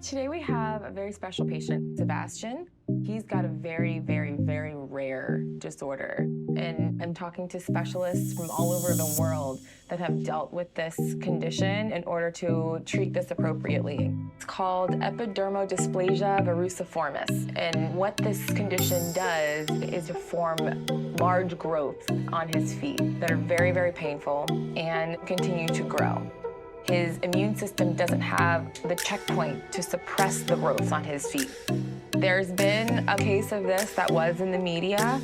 Today we have a very special patient, Sebastian. He's got a very, very, very rare disorder. And I'm talking to specialists from all over the world that have dealt with this condition in order to treat this appropriately. It's called epidermodysplasia verruciformis. And what this condition does is to form large growths on his feet that are very, very painful and continue to grow. His immune system doesn't have the checkpoint to suppress the growths on his feet. There's been a case of this that was in the media.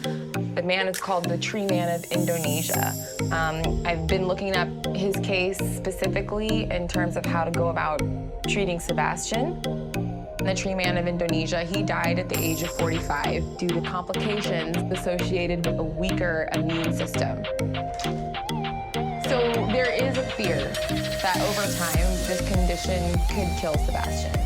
The man is called the Tree Man of Indonesia. I've been looking up his case specifically in terms of how to go about treating Sebastian. The Tree Man of Indonesia, he died at the age of 45 due to complications associated with a weaker immune system. So there is a fear that over time, this condition could kill Sebastian.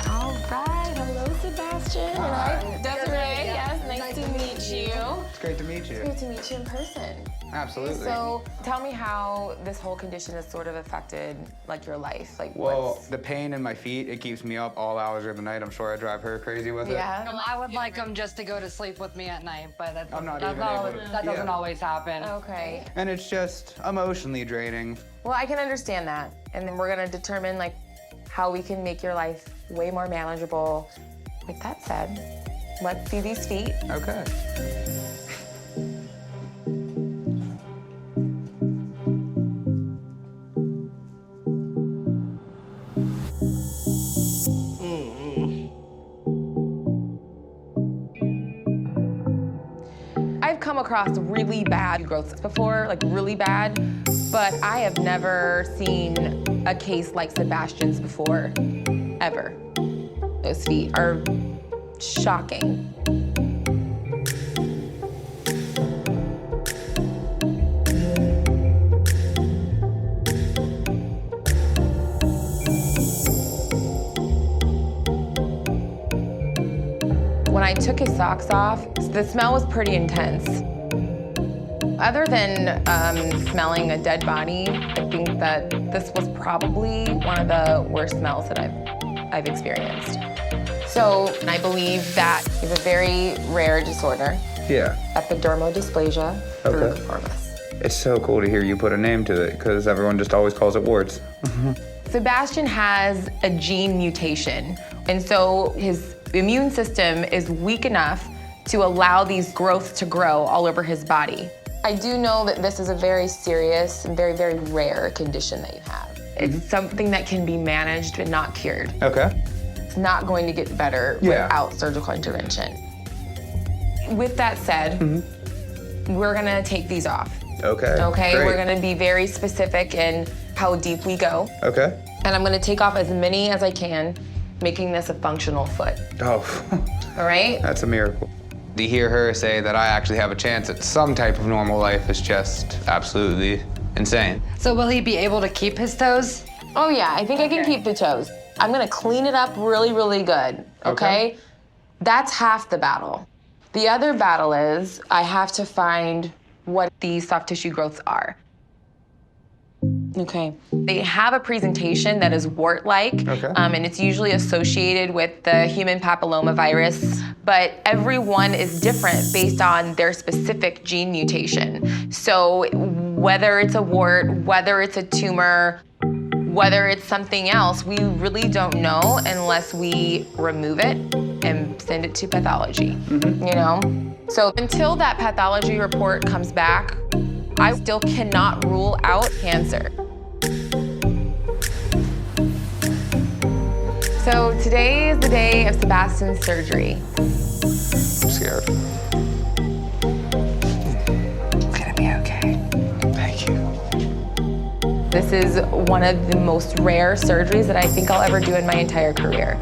All right, hello, Sebastian. Hi. And I'm Desiree. Yes, nice to meet you. It's great to meet you. It's great to meet you in person. Absolutely. So tell me how this whole condition has sort of affected like your life. Like, well, the pain in my feet, it keeps me up all hours of the night. I'm sure I drive her crazy with it. Yeah. I would like him just to go to sleep with me at night, but that Yeah. doesn't always happen. Okay. And it's just emotionally draining. Well, I can understand that. And then we're gonna determine like how we can make your life way more manageable. With that said, let's see these feet. Okay. I've come across really bad growths before, like really bad, but I have never seen a case like Sebastian's before, ever. Those feet are shocking. When I took his socks off, the smell was pretty intense. Other than smelling a dead body, I think that this was probably one of the worst smells that I've experienced. So I believe that is a very rare disorder. Yeah. Epidermodysplasia verruciformis. It's so cool to hear you put a name to it because everyone just always calls it warts. Sebastian has a gene mutation, and so his immune system is weak enough to allow these growths to grow all over his body. I do know that this is a very serious and very, very rare condition that you have. It's something that can be managed but not cured. Okay. It's not going to get better without surgical intervention. With that said, we're gonna take these off. Okay. Okay, Great. we're gonna be very specific in how deep we go. Okay. And I'm gonna take off as many as I can, making this a functional foot. Oh, All right? that's a miracle. To hear her say that I actually have a chance at some type of normal life is just absolutely insane. So will he be able to keep his toes? Oh yeah, I think I can keep the toes. I'm gonna clean it up really, really good, okay? That's half the battle. The other battle is I have to find what these soft tissue growths are. Okay. They have a presentation that is wart-like, and it's usually associated with the human papillomavirus, but everyone is different based on their specific gene mutation. So whether it's a wart, whether it's a tumor, whether it's something else, we really don't know unless we remove it and send it to pathology, you know? So until that pathology report comes back, I still cannot rule out cancer. So today is the day of Sebastian's surgery. I'm scared. It's gonna be okay. Thank you. This is one of the most rare surgeries that I think I'll ever do in my entire career.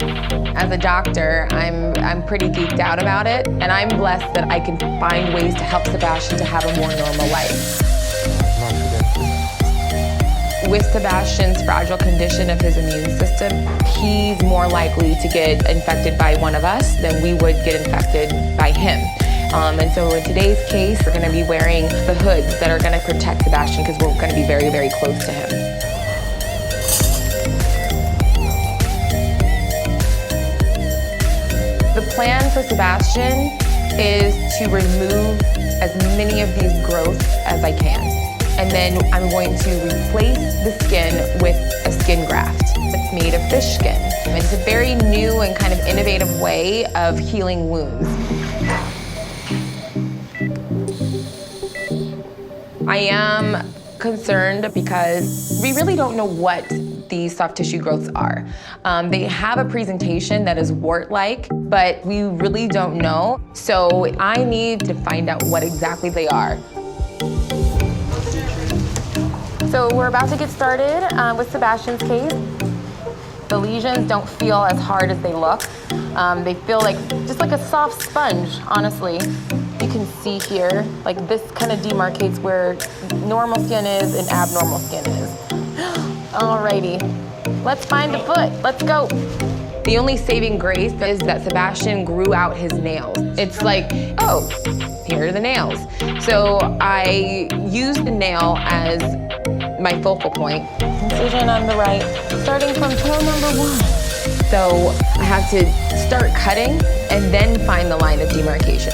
As a doctor, I'm pretty geeked out about it, and I'm blessed that I can find ways to help Sebastian to have a more normal life. With Sebastian's fragile condition of his immune system, he's more likely to get infected by one of us than we would get infected by him. And so in today's case, we're gonna be wearing the hoods that are gonna protect Sebastian because we're gonna be very, very close to him. plan for Sebastian is to remove as many of these growths as I can. And then I'm going to replace the skin with a skin graft. It's made of fish skin. It's a very new and kind of innovative way of healing wounds. I am concerned because we really don't know what these soft tissue growths are. They have a presentation that is wart-like, but we really don't know. So I need to find out what exactly they are. So we're about to get started with Sebastian's case. The lesions don't feel as hard as they look. They feel like just like a soft sponge, honestly. You can see here, like this kind of demarcates where normal skin is and abnormal skin is. Alrighty, let's find the foot, let's go. The only saving grace is that Sebastian grew out his nails. It's like, oh, here are the nails. So I used the nail as my focal point. Incision on the right, starting from toe number 1. So I have to start cutting and then find the line of demarcation.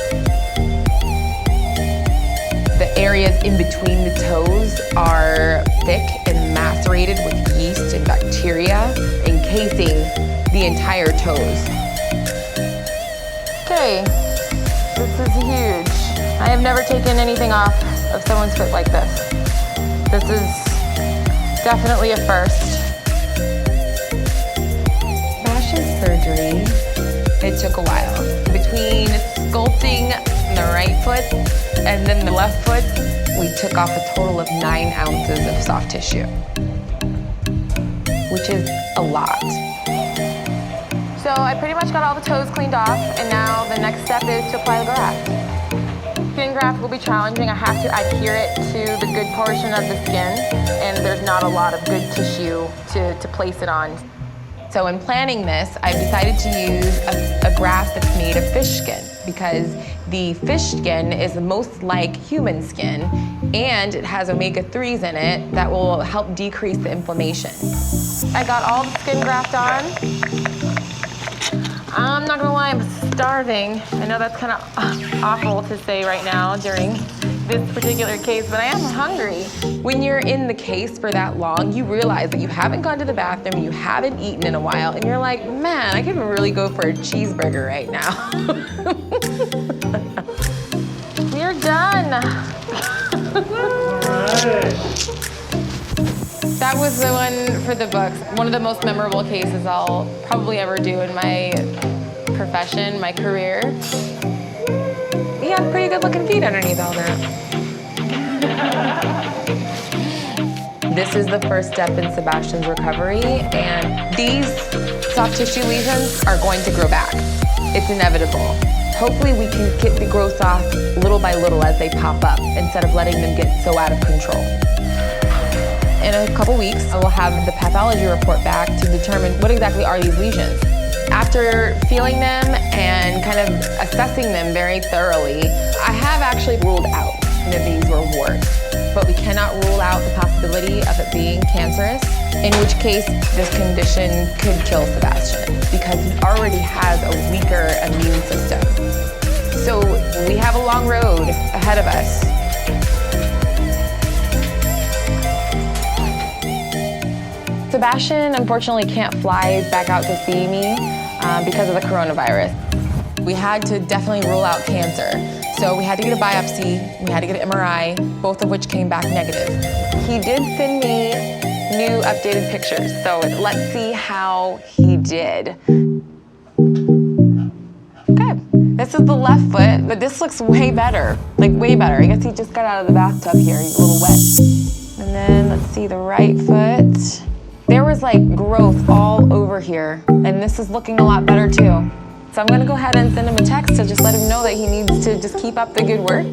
The areas in between the toes are thick and macerated with yeast and bacteria, encasing the entire toes. Okay, this is huge. I have never taken anything off of someone's foot like this. This is definitely a first. Sebastian's surgery, it took a while. Between sculpting the right foot and then the left foot, we took off a total of 9 ounces of soft tissue, which is a lot. So I pretty much got all the toes cleaned off, and now the next step is to apply the graft. Skin graft will be challenging. I have to adhere it to the good portion of the skin, and there's not a lot of good tissue to place it on. So in planning this, I've decided to use a graft that's made of fish skin because the fish skin is most like human skin and it has omega-3s in it that will help decrease the inflammation. I got all the skin graft on. I'm not gonna lie, I'm starving. I know that's kind of awful to say right now during this particular case, but I am hungry. When you're in the case for that long, you realize that you haven't gone to the bathroom, you haven't eaten in a while, and you're like, man, I could really go for a cheeseburger right now. We're done. That was the one for the books. One of the most memorable cases I'll probably ever do in my profession, my career. He had pretty good looking feet underneath all that. This is the first step in Sebastian's recovery, and these soft tissue lesions are going to grow back. It's inevitable. Hopefully we can get the growth off little by little as they pop up instead of letting them get so out of control. In a couple weeks, I will have the pathology report back to determine what exactly are these lesions. After feeling them and kind of assessing them very thoroughly, I have actually ruled out that these were warts, but we cannot rule out the possibility of it being cancerous, in which case this condition could kill Sebastian because he already has a weaker immune system. So we have a long road ahead of us. Sebastian unfortunately can't fly back out to see me because of the coronavirus. We had to definitely rule out cancer. So we had to get a biopsy, we had to get an MRI, both of which came back negative. He did send me new updated pictures, so let's see how he did. Okay, this is the left foot, but this looks way better, like way better. I guess he just got out of the bathtub here, he's a little wet. And then let's see the right foot. There was like growth all over here, and this is looking a lot better too. So I'm gonna go ahead and send him a text to just let him know that he needs to just keep up the good work.